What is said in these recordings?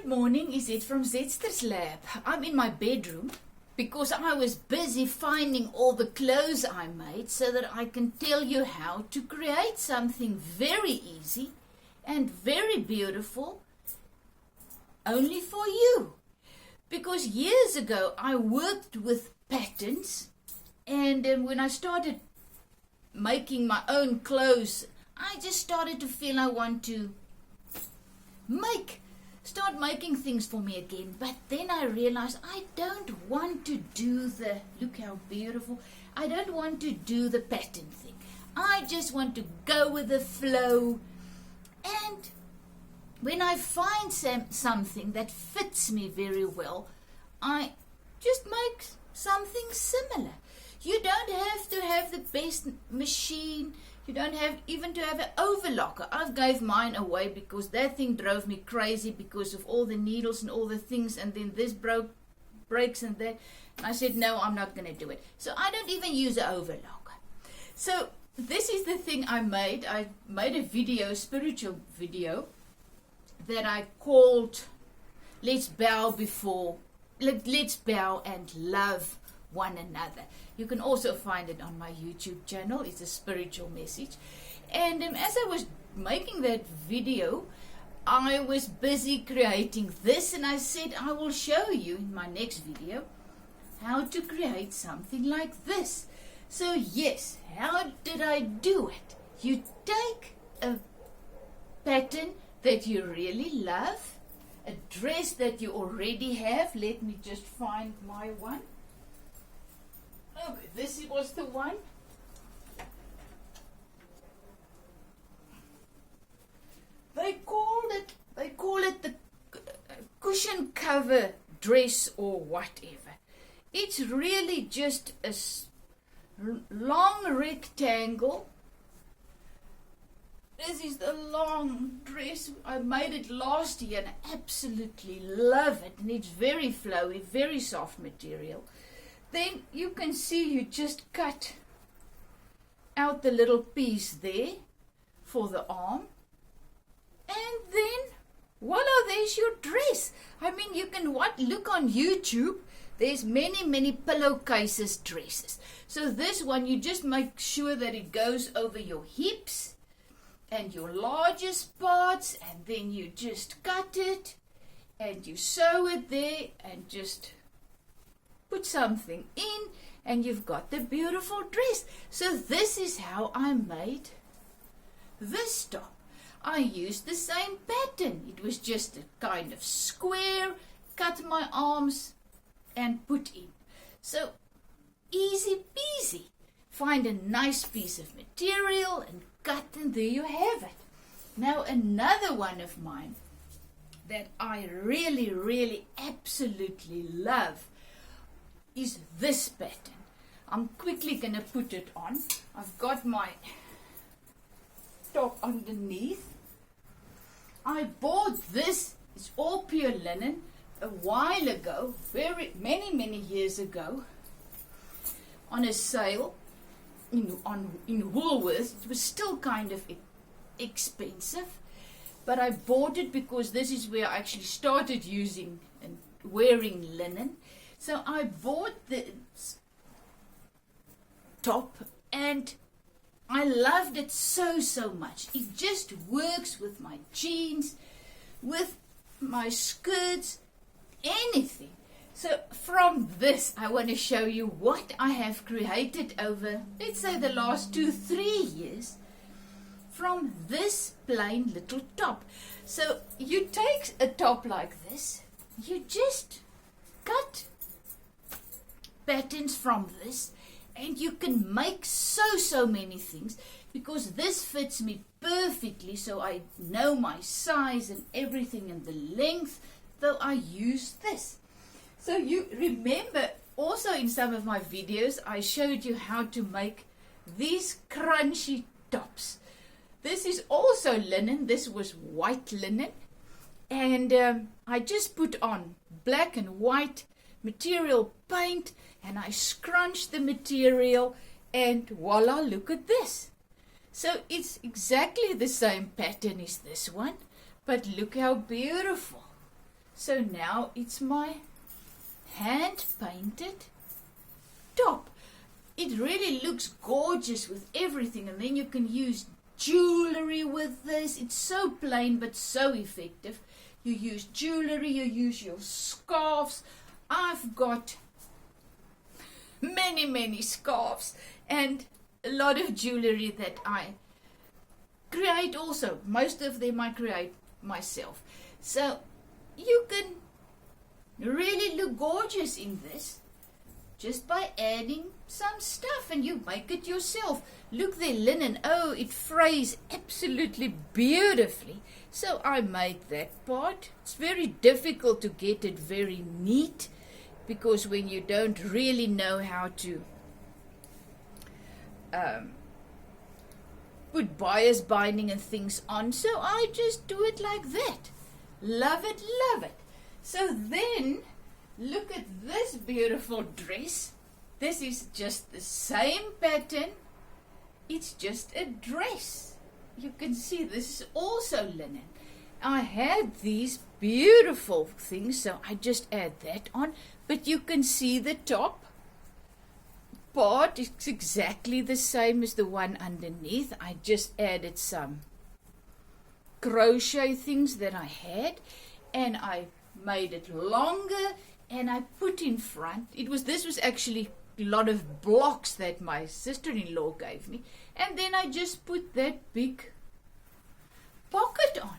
Good morning, Izette from Zetster's Lab. I'm in my bedroom because I was busy finding all the clothes I made so that I can tell you how to create something very easy and very beautiful only for you. Because years ago I worked with patterns, and when I started making my own clothes, I just started to feel I want to start making things for me again. But then I realized I don't want to do look how beautiful, I don't want to do the pattern thing. I just want to go with the flow, and when I find something that fits me very well, I just make something similar. You don't have to have the best machine. You don't have even to have an overlocker. I gave mine away because that thing drove me crazy because of all the needles and all the things, and then this breaks and that. And I said, no, I'm not going to do it. So I don't even use an overlocker. So this is the thing I made. I made a video, spiritual video, that I called Let's Bow and Love One Another. You can also find it on my YouTube channel. It's a spiritual message. And as I was making that video, I was busy creating this, and I said I will show you in my next video how to create something like this. So yes, how did I do it? You take a pattern that you really love, a dress that you already have. Let me just find my one. Okay, this was the one. They call it the cushion cover dress or whatever. It's really just a long rectangle. This is the long dress. I made it last year and I absolutely love it. And it's very flowy, very soft material. Then you can see you just cut out the little piece there for the arm. And then, voila, there's your dress. I mean, you can look on YouTube. There's many pillowcases dresses. So this one, you just make sure that it goes over your hips and your largest parts, and then you just cut it and you sew it there and just put something in, and you've got the beautiful dress. So this is how I made this top. I used the same pattern. It was just a kind of square, cut my arms and put in. So easy peasy. Find a nice piece of material and cut, and there you have it. Now another one of mine that I really absolutely love is this pattern. I'm quickly going to put it on. I've got my top underneath. I bought this, it's all pure linen, a while ago, many years ago, on a sale in Woolworths. It was still kind of expensive, but I bought it because this is where I actually started using and wearing linen. So I bought this top and I loved it so much. It just works with my jeans, with my skirts, anything. So from this, I want to show you what I have created over, let's say, the last 2-3 years from this plain little top. So you take a top like this, you just cut patterns from this, and you can make so many things, because this fits me perfectly. So I know my size and everything and the length, though I use this. So you remember also in some of my videos I showed you how to make these crunchy tops. This is also linen. This was white linen, and I just put on black and white material paint, and I scrunched the material, and voila, look at this. So it's exactly the same pattern as this one, but look how beautiful. So now it's my hand painted top. It really looks gorgeous with everything, and then you can use jewelry with this. It's so plain but so effective. You use jewelry, you use your scarves. I've got many scarves and a lot of jewelry that I create also. Most of them I create myself. So you can really look gorgeous in this just by adding some stuff, and you make it yourself. Look, the linen, oh, it frays absolutely beautifully. So I made that part. It's very difficult to get it very neat, because when you don't really know how to put bias binding and things on, so I just do it like that. Love it, love it. So then look at this beautiful dress. This is just the same pattern. It's just a dress. You can see this is also linen. I had these beautiful things, so I just add that on. But you can see the top part is exactly the same as the one underneath. I just added some crochet things that I had, and I made it longer, and I put in front. This was actually a lot of blocks that my sister-in-law gave me, and then I just put that big pocket on,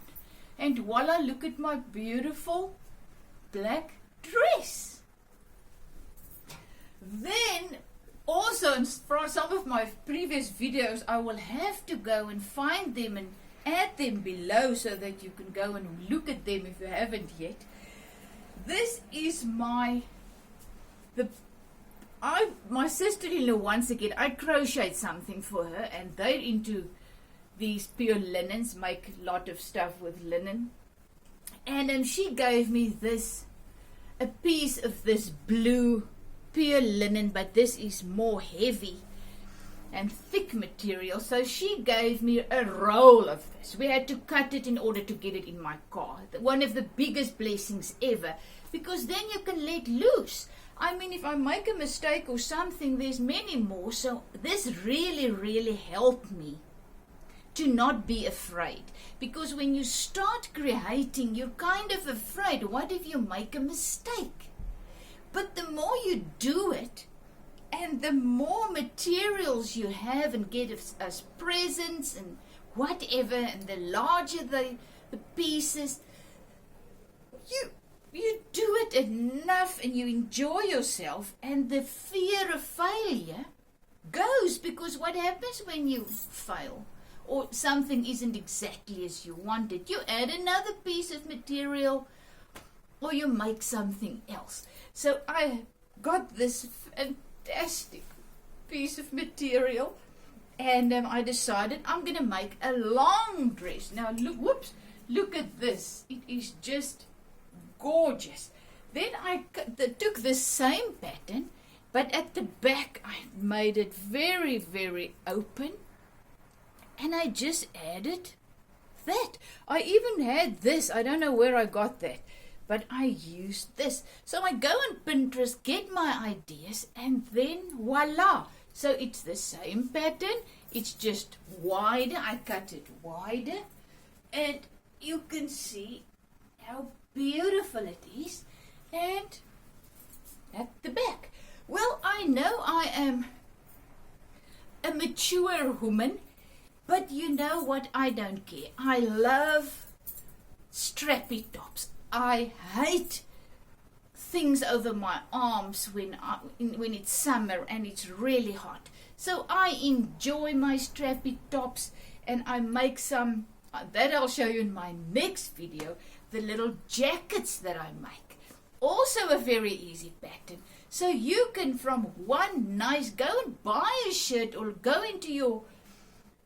and voila, look at my beautiful black dress. Then also, from some of my previous videos, I will have to go and find them and add them below so that you can go and look at them if you haven't yet. This is my sister-in-law. Once again, I crocheted something for her, and they're into these pure linens, make a lot of stuff with linen. And she gave me a piece of this blue pure linen, but this is more heavy and thick material, so she gave me a roll of this. We had to cut it in order to get it in my car. One of the biggest blessings ever, because then you can let loose. I mean, if I make a mistake or something, there's many more. So this really helped me to not be afraid, because when you start creating, you're kind of afraid. What if you make a mistake? But the more you do it, and the more materials you have and get as presents and whatever, and the larger the pieces, you do it enough and you enjoy yourself, and the fear of failure goes, because what happens when you fail or something isn't exactly as you wanted? You add another piece of material, or you make something else. So I got this fantastic piece of material, and I decided I'm going to make a long dress. Now look at this. It is just gorgeous. Then I took the same pattern, but at the back I made it very open, and I just added that. I even had this. I don't know where I got that, but I used this. So I go on Pinterest, get my ideas, and then voila. So it's the same pattern. It's just wider. I cut it wider, and you can see how beautiful it is. And at the back, well, I know I am a mature woman, but you know what? I don't care. I love strappy tops. I hate things over my arms when it's summer and it's really hot. So I enjoy my strappy tops, and I make some that I'll show you in my next video, the little jackets that I make. Also a very easy pattern. So you can from one nice, go and buy a shirt or go into your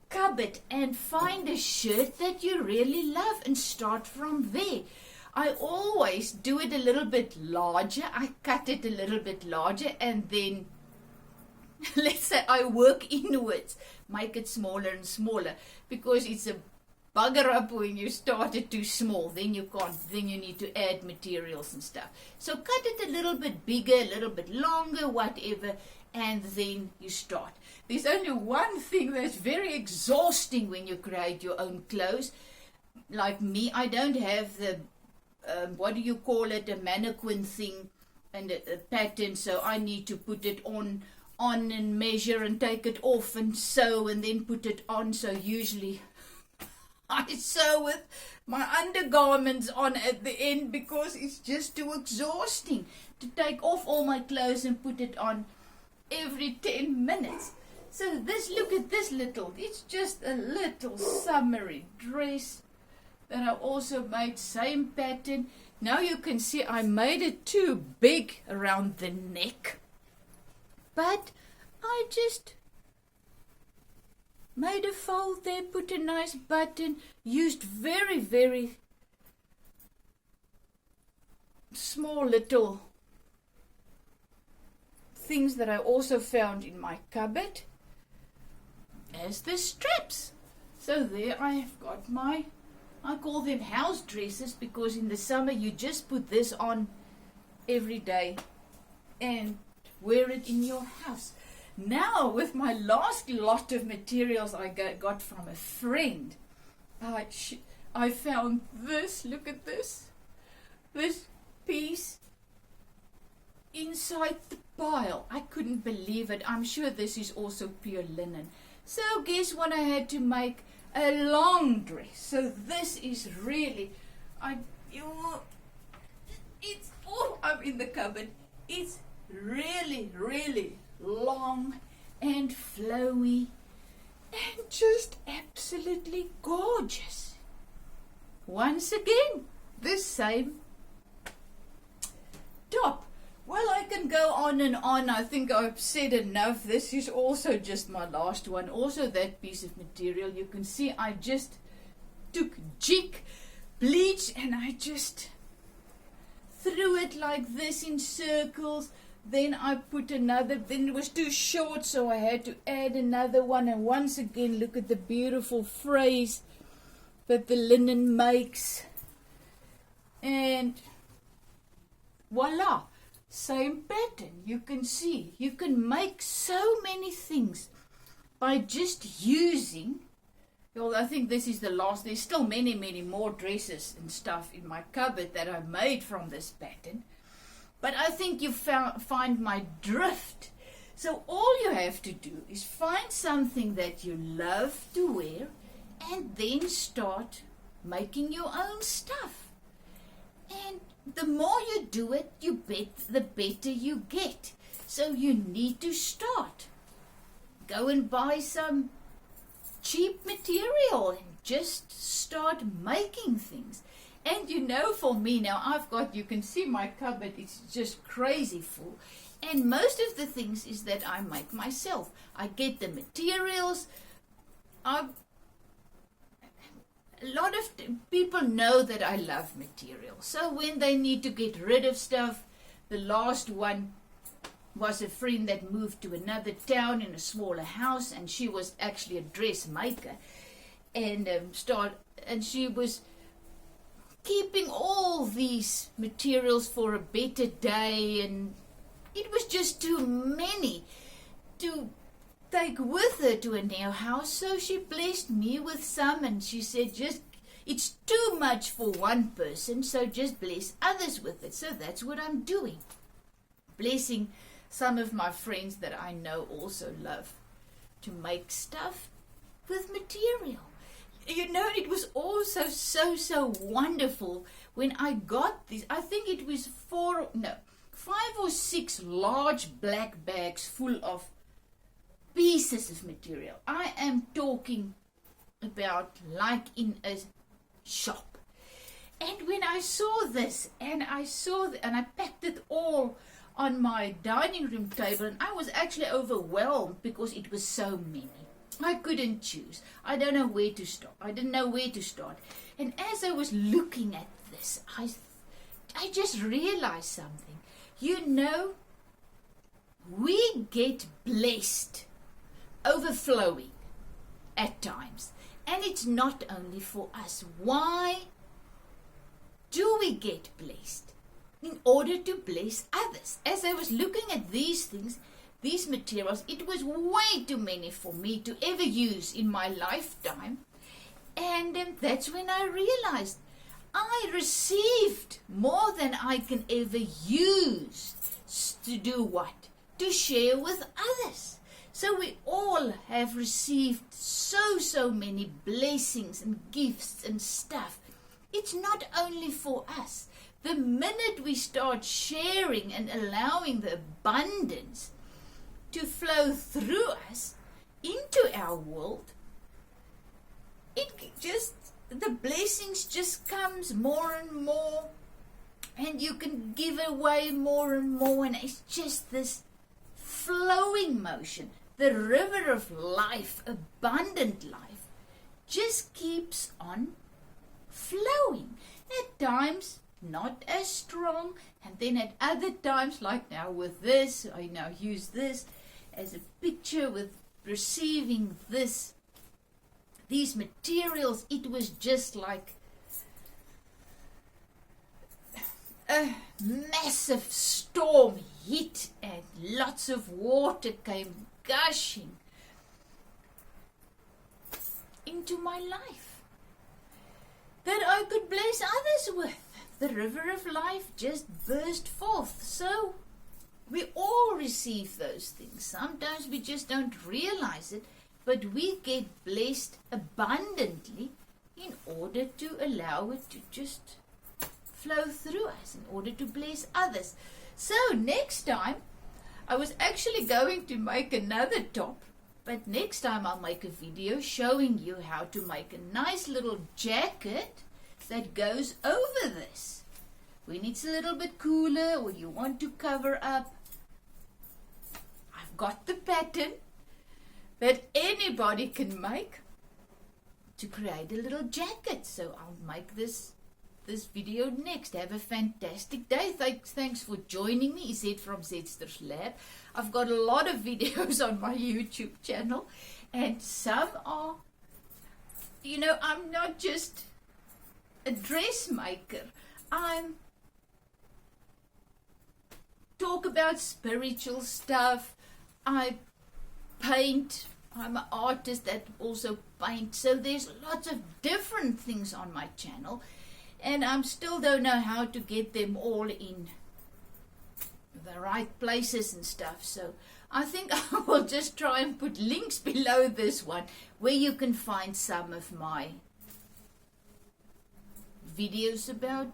cupboard and find a shirt that you really love and start from there. I always do it a little bit larger. I cut it a little bit larger, and then let's say I work inwards, make it smaller and smaller, because it's a bugger up when you start it too small. Then you can't, then you need to add materials and stuff. So cut it a little bit bigger, a little bit longer, whatever, and then you start. There's only one thing that's very exhausting when you create your own clothes. Like me, I don't have the, what do you call it, a mannequin thing and a pattern, so I need to put it on and measure and take it off and sew and then put it on. So usually I sew with my undergarments on at the end because it's just too exhausting to take off all my clothes and put it on every 10 minutes. So this, look at this little, it's just a little summery dress that I also made, same pattern. Now you can see I made it too big around the neck, but I just made a fold there, put a nice button, used very, very small little things that I also found in my cupboard as the straps. So there I have got my, I call them house dresses, because in the summer you just put this on every day and wear it in your house. Now with my last lot of materials I got from a friend, I found this, look at this piece inside the pile. I couldn't believe it. I'm sure this is also pure linen. So guess what, I had to make a long dress. So this is really, it's all up in the cupboard. It's really, really long and flowy and just absolutely gorgeous. Once again, the same top. Well, I can go on and on. I think I've said enough. This is also just my last one. Also that piece of material. You can see I just took jig, bleach, and I just threw it like this in circles. Then I put another, then it was too short, so I had to add another one. And once again, look at the beautiful phrase that the linen makes. And voila, same pattern. You can see, you can make so many things by just using, well, I think this is the last. There's still many, many more dresses and stuff in my cupboard that I made from this pattern. But I think you find my drift. So all you have to do is find something that you love to wear and then start making your own stuff. And the more you do it, the better you get. So you need to start. Go and buy some cheap material and just start making things. And you know, for me now, I've got, you can see my cupboard, it's just crazy full. And most of the things is that I make myself. I get the materials. A lot of people know that I love material. So when they need to get rid of stuff, the last one was a friend that moved to another town in a smaller house, and she was actually a dressmaker. And she was keeping all these materials for a better day, and it was just too many to take with her to a new house. So she blessed me with some, and she said, just, it's too much for one person, so just bless others with it. So that's what I'm doing, blessing some of my friends that I know also love to make stuff with material. You know, it was also so wonderful when I got this. I think it was 5 or 6 large black bags full of pieces of material. I am talking about like in a shop. And when I saw this, and I packed it all on my dining room table, and I was actually overwhelmed because it was so many. I couldn't choose. I don't know where to start. I didn't know where to start. And as I was looking at this, I just realized something. You know, we get blessed, overflowing at times. And it's not only for us. Why do we get blessed? In order to bless others. As I was looking at these things, these materials, it was way too many for me to ever use in my lifetime. And that's when I realized I received more than I can ever use. To do what? To share with others. So we all have received so many blessings and gifts and stuff. It's not only for us. The minute we start sharing and allowing the abundance to flow through us into our world, the blessings just comes more and more, and you can give away more and more, and it's just this flowing motion. The river of life, abundant life, just keeps on flowing. At times, not as strong, and then at other times, like now with this, I now use this as a picture with receiving these materials. It was just like a massive storm hit, and lots of water came gushing into my life that I could bless others with. The river of life just burst forth. So we all receive those things. Sometimes we just don't realize it, but we get blessed abundantly in order to allow it to just flow through us, in order to bless others. So next time, I was actually going to make another top, but next time I'll make a video showing you how to make a nice little jacket that goes over this. When it's a little bit cooler or you want to cover up, I've got the pattern that anybody can make to create a little jacket. So I'll make this video next. Have a fantastic day. Thanks for joining me. Izet from Zetster's Lab. I've got a lot of videos on my YouTube channel, and some are, I'm not just a dressmaker. I'm talk about spiritual stuff. I paint. I'm an artist that also paints. So there's lots of different things on my channel, and I still don't know how to get them all in the right places and stuff. So I think I will just try and put links below this one where you can find some of my videos about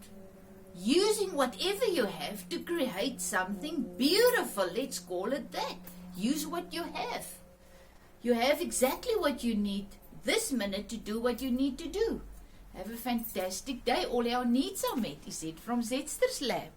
using whatever you have to create something beautiful. Let's call it that. Use what you have. You have exactly what you need this minute to do what you need to do. Have a fantastic day. All our needs are met. Is it from Zetster's Lab?